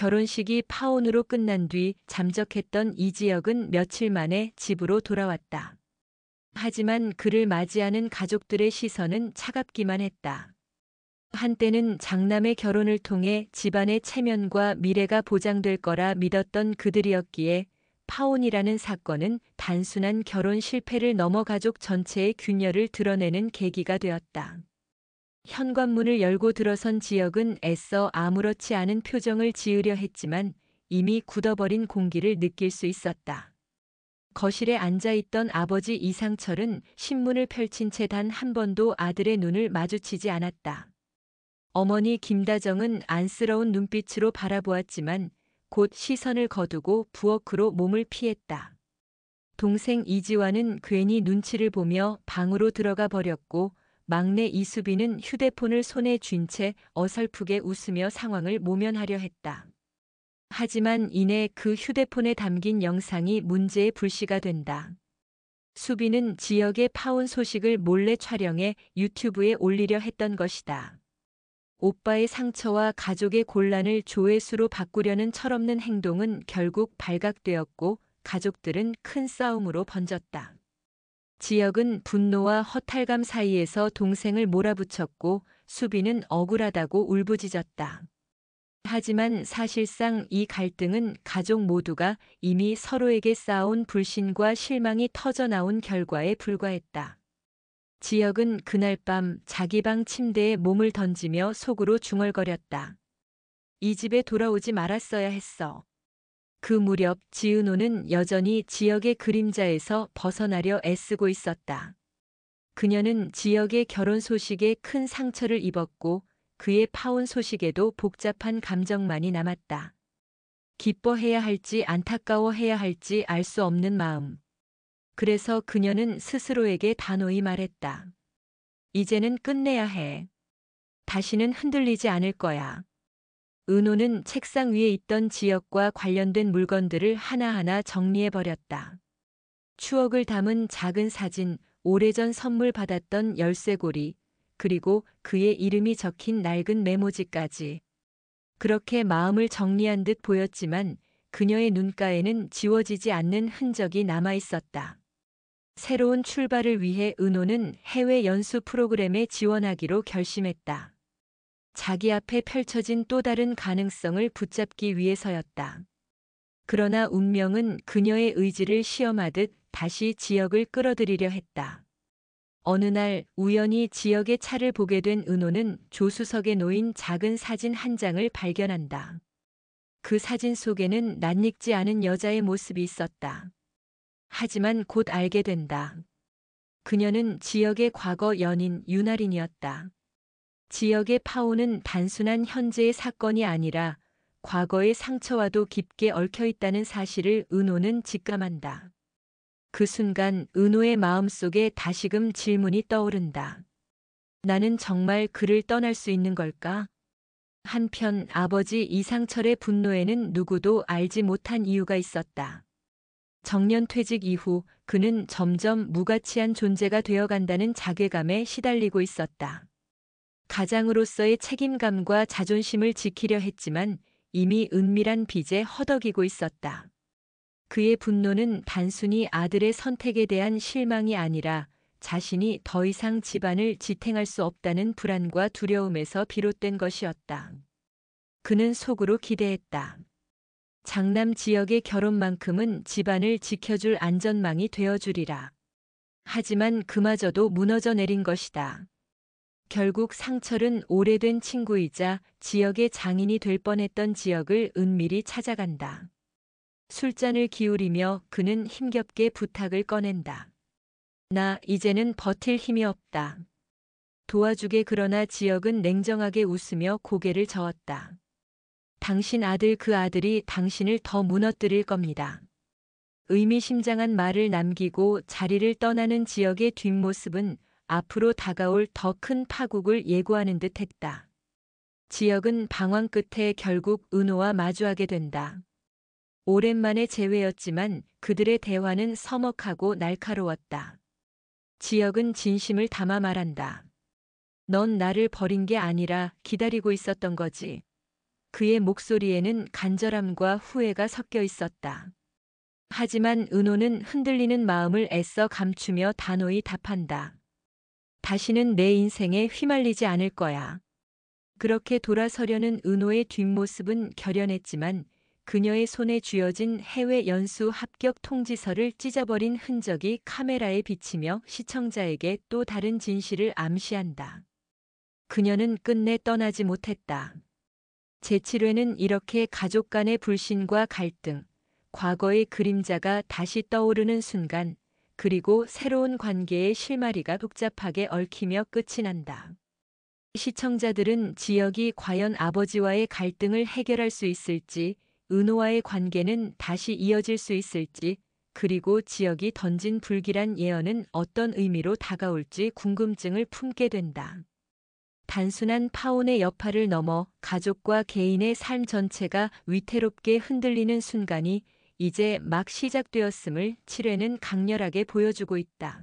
결혼식이 파혼으로 끝난 뒤 잠적했던 이지혁은 며칠 만에 집으로 돌아왔다. 하지만 그를 맞이하는 가족들의 시선은 차갑기만 했다. 한때는 장남의 결혼을 통해 집안의 체면과 미래가 보장될 거라 믿었던 그들이었기에 파혼이라는 사건은 단순한 결혼 실패를 넘어 가족 전체의 균열을 드러내는 계기가 되었다. 현관문을 열고 들어선 지혁은 애써 아무렇지 않은 표정을 지으려 했지만 이미 굳어버린 공기를 느낄 수 있었다. 거실에 앉아있던 아버지 이상철은 신문을 펼친 채 단 한 번도 아들의 눈을 마주치지 않았다. 어머니 김다정은 안쓰러운 눈빛으로 바라보았지만 곧 시선을 거두고 부엌으로 몸을 피했다. 동생 이지환은 괜히 눈치를 보며 방으로 들어가 버렸고 막내 이수빈은 휴대폰을 손에 쥔 채 어설프게 웃으며 상황을 모면하려 했다. 하지만 이내 그 휴대폰에 담긴 영상이 문제의 불씨가 된다. 수빈은 지역의 파혼 소식을 몰래 촬영해 유튜브에 올리려 했던 것이다. 오빠의 상처와 가족의 곤란을 조회수로 바꾸려는 철없는 행동은 결국 발각되었고 가족들은 큰 싸움으로 번졌다. 지역은 분노와 허탈감 사이에서 동생을 몰아붙였고 수빈은 억울하다고 울부짖었다. 하지만 사실상 이 갈등은 가족 모두가 이미 서로에게 쌓아온 불신과 실망이 터져나온 결과에 불과했다. 지역은 그날 밤 자기 방 침대에 몸을 던지며 속으로 중얼거렸다. 이 집에 돌아오지 말았어야 했어. 그 무렵 지은호는 여전히 지역의 그림자에서 벗어나려 애쓰고 있었다. 그녀는 지역의 결혼 소식에 큰 상처를 입었고 그의 파혼 소식에도 복잡한 감정만이 남았다. 기뻐해야 할지 안타까워해야 할지 알 수 없는 마음. 그래서 그녀는 스스로에게 단호히 말했다. 이제는 끝내야 해. 다시는 흔들리지 않을 거야. 은호는 책상 위에 있던 지역과 관련된 물건들을 하나하나 정리해버렸다. 추억을 담은 작은 사진, 오래전 선물 받았던 열쇠고리, 그리고 그의 이름이 적힌 낡은 메모지까지. 그렇게 마음을 정리한 듯 보였지만 그녀의 눈가에는 지워지지 않는 흔적이 남아 있었다. 새로운 출발을 위해 은호는 해외 연수 프로그램에 지원하기로 결심했다. 자기 앞에 펼쳐진 또 다른 가능성을 붙잡기 위해서였다. 그러나 운명은 그녀의 의지를 시험하듯 다시 지역을 끌어들이려 했다. 어느 날 우연히 지역의 차를 보게 된 은호는 조수석에 놓인 작은 사진 한 장을 발견한다. 그 사진 속에는 낯익지 않은 여자의 모습이 있었다. 하지만 곧 알게 된다. 그녀는 지역의 과거 연인 윤아린이었다. 지역의 파혼은 단순한 현재의 사건이 아니라 과거의 상처와도 깊게 얽혀 있다는 사실을 은호는 직감한다. 그 순간 은호의 마음속에 다시금 질문이 떠오른다. 나는 정말 그를 떠날 수 있는 걸까? 한편 아버지 이상철의 분노에는 누구도 알지 못한 이유가 있었다. 정년퇴직 이후 그는 점점 무가치한 존재가 되어간다는 자괴감에 시달리고 있었다. 가장으로서의 책임감과 자존심을 지키려 했지만 이미 은밀한 빚에 허덕이고 있었다. 그의 분노는 단순히 아들의 선택에 대한 실망이 아니라 자신이 더 이상 집안을 지탱할 수 없다는 불안과 두려움에서 비롯된 것이었다. 그는 속으로 기대했다. 장남 지역의 결혼만큼은 집안을 지켜줄 안전망이 되어주리라. 하지만 그마저도 무너져 내린 것이다. 결국 상철은 오래된 친구이자 지역의 장인이 될 뻔했던 지역을 은밀히 찾아간다. 술잔을 기울이며 그는 힘겹게 부탁을 꺼낸다. 나 이제는 버틸 힘이 없다. 도와주게. 그러나 지역은 냉정하게 웃으며 고개를 저었다. 당신 아들, 그 아들이 당신을 더 무너뜨릴 겁니다. 의미심장한 말을 남기고 자리를 떠나는 지역의 뒷모습은 앞으로 다가올 더 큰 파국을 예고하는 듯 했다. 지역은 방황 끝에 결국 은호와 마주하게 된다. 오랜만의 재회였지만 그들의 대화는 서먹하고 날카로웠다. 지역은 진심을 담아 말한다. 넌 나를 버린 게 아니라 기다리고 있었던 거지. 그의 목소리에는 간절함과 후회가 섞여 있었다. 하지만 은호는 흔들리는 마음을 애써 감추며 단호히 답한다. 다시는 내 인생에 휘말리지 않을 거야. 그렇게 돌아서려는 은호의 뒷모습은 결연했지만 그녀의 손에 쥐어진 해외 연수 합격 통지서를 찢어버린 흔적이 카메라에 비치며 시청자에게 또 다른 진실을 암시한다. 그녀는 끝내 떠나지 못했다. 제7회는 이렇게 가족 간의 불신과 갈등, 과거의 그림자가 다시 떠오르는 순간, 그리고 새로운 관계의 실마리가 복잡하게 얽히며 끝이 난다. 시청자들은 지혁이 과연 아버지와의 갈등을 해결할 수 있을지, 은호와의 관계는 다시 이어질 수 있을지, 그리고 지혁이 던진 불길한 예언은 어떤 의미로 다가올지 궁금증을 품게 된다. 단순한 파혼의 여파를 넘어 가족과 개인의 삶 전체가 위태롭게 흔들리는 순간이 이제 막 시작되었음을 7회는 강렬하게 보여주고 있다.